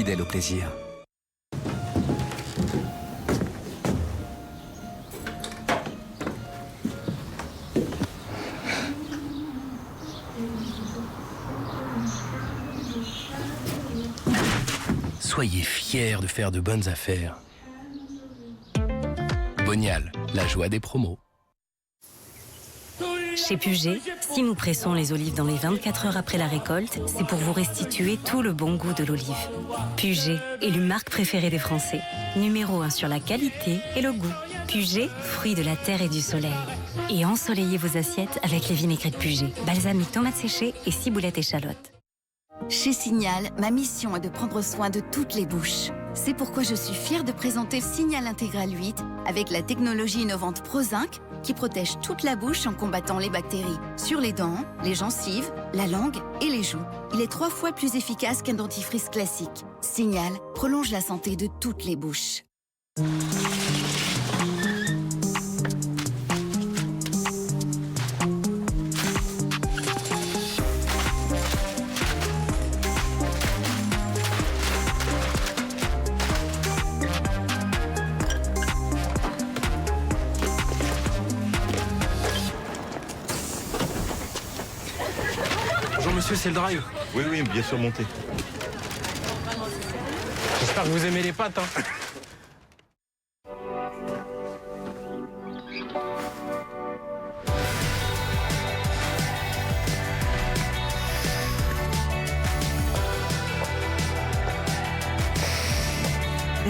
fidèle au plaisir. Soyez fiers de faire de bonnes affaires. Bonial, la joie des promos. Chez Puget, si nous pressons les olives dans les 24 heures après la récolte, c'est pour vous restituer tout le bon goût de l'olive. Puget, élue marque préférée des Français. Numéro 1 sur la qualité et le goût. Puget, fruit de la terre et du soleil. Et ensoleillez vos assiettes avec les vinaigrettes Puget. Balsamique, tomates séchées et ciboulette échalote. Chez Signal, ma mission est de prendre soin de toutes les bouches. C'est pourquoi je suis fière de présenter Signal Intégral 8 avec la technologie innovante ProZinc qui protège toute la bouche en combattant les bactéries sur les dents, les gencives, la langue et les joues. Il est 3 fois plus efficace qu'un dentifrice classique. Signal prolonge la santé de toutes les bouches. Bonjour monsieur, c'est le drive. Oui, oui, bien sûr, montez. J'espère que vous aimez les pâtes. Hein.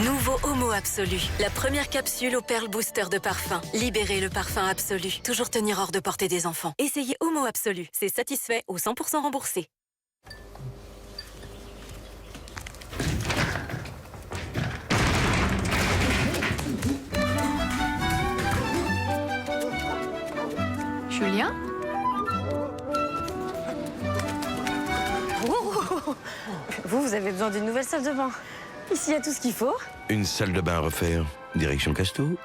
Nouveau Homo Absolu, la première capsule au perles booster de parfum. Libérez le parfum absolu, toujours tenir hors de portée des enfants. Essayez Homo Absolu, c'est satisfait ou 100% remboursé. Julien? Vous avez besoin d'une nouvelle salle de bain. Ici, il y a tout ce qu'il faut. Une salle de bain à refaire, direction Casto.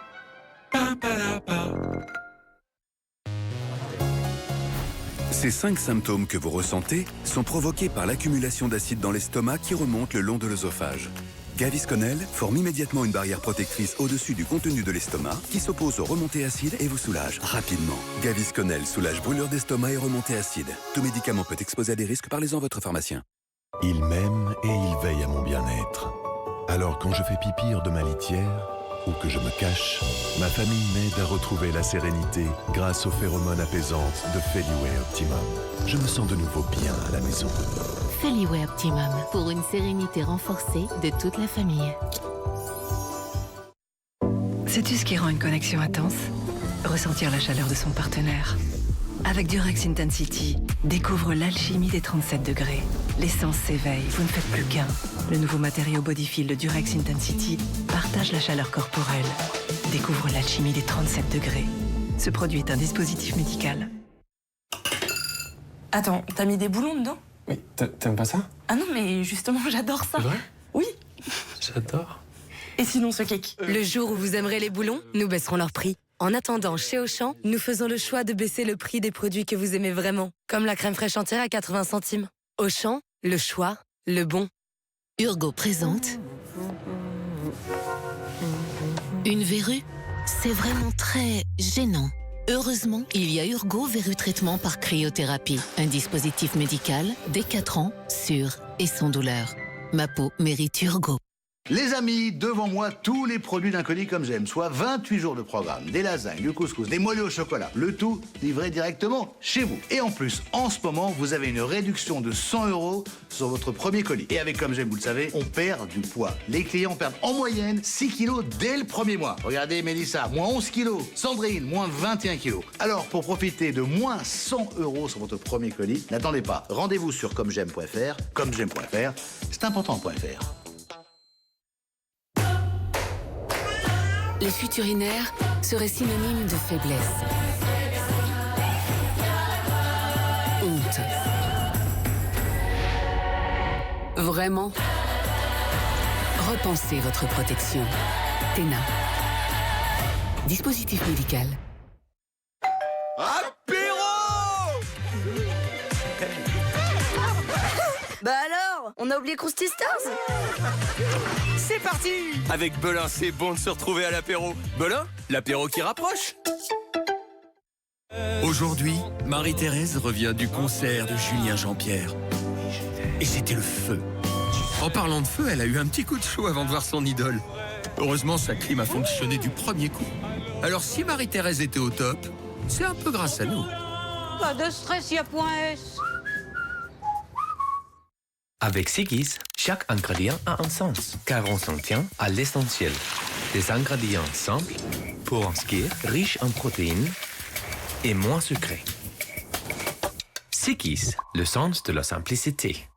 Ces 5 symptômes que vous ressentez sont provoqués par l'accumulation d'acide dans l'estomac qui remonte le long de l'œsophage. Gavisconel forme immédiatement une barrière protectrice au-dessus du contenu de l'estomac qui s'oppose aux remontées acides et vous soulage rapidement. Gavisconel soulage brûlure d'estomac et remontées acides. Tout médicament peut exposer à des risques, parlez-en à votre pharmacien. Il m'aime et il veille à mon bien-être. Alors quand je fais pipi hors de ma litière ou que je me cache, ma famille m'aide à retrouver la sérénité grâce aux phéromones apaisantes de Feliway Optimum. Je me sens de nouveau bien à la maison. Feliway Optimum, pour une sérénité renforcée de toute la famille. Sais-tu ce qui rend une connexion intense? Ressentir la chaleur de son partenaire. Avec Durex Intensity, découvre l'alchimie des 37 degrés. L'essence s'éveille, vous ne faites plus qu'un. Le nouveau matériau Bodyfil de Durex Intensity partage la chaleur corporelle. Découvre l'alchimie des 37 degrés. Ce produit est un dispositif médical. Attends, t'as mis des boulons dedans? Mais t'aimes pas ça? Ah non, mais justement, j'adore ça. C'est vrai? Oui. J'adore. Et sinon, ce cake? Le jour où vous aimerez les boulons, nous baisserons leur prix. En attendant, chez Auchan, nous faisons le choix de baisser le prix des produits que vous aimez vraiment, comme la crème fraîche entière à 80 centimes. Auchan, le choix, le bon. Urgo présente une verrue. C'est vraiment très gênant. Heureusement, il y a Urgo Verrue Traitement par cryothérapie, un dispositif médical dès 4 ans, sûr et sans douleur. Ma peau mérite Urgo. Les amis, devant moi, tous les produits d'un colis comme j'aime, soit 28 jours de programme, des lasagnes, du couscous, des moelleux au chocolat, le tout livré directement chez vous. Et en plus, en ce moment, vous avez une réduction de 100 € sur votre premier colis. Et avec Comme j'aime, vous le savez, on perd du poids. Les clients perdent en moyenne 6 kilos dès le premier mois. Regardez Mélissa, moins 11 kilos. Sandrine, moins 21 kilos. Alors, pour profiter de moins 100 € sur votre premier colis, n'attendez pas. Rendez-vous sur commej'aime.fr. Commej'aime.fr, c'est important.fr. Les fuites urinaires seraient synonymes de faiblesse. Honte. Vraiment? Repensez votre protection. Téna. Dispositif médical. Bah alors, on a oublié Krusty Stars. C'est parti! Avec Belin, c'est bon de se retrouver à l'apéro. Belin, l'apéro qui rapproche. Aujourd'hui, Marie-Thérèse revient du concert de Julien Jean-Pierre. Et c'était le feu. En parlant de feu, elle a eu un petit coup de chaud avant de voir son idole. Heureusement, sa clim a fonctionné du premier coup. Alors si Marie-Thérèse était au top, c'est un peu grâce à nous. Pas de stress, y a point S. Avec Sigis, chaque ingrédient a un sens, car on s'en tient à l'essentiel. Des ingrédients simples, pour en skier, riches en protéines et moins sucrés. Sigis, le sens de la simplicité.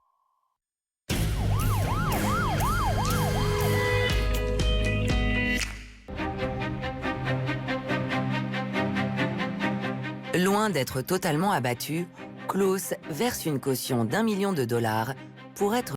Loin d'être totalement abattu, Klaus verse une caution d'1 million de dollars pour être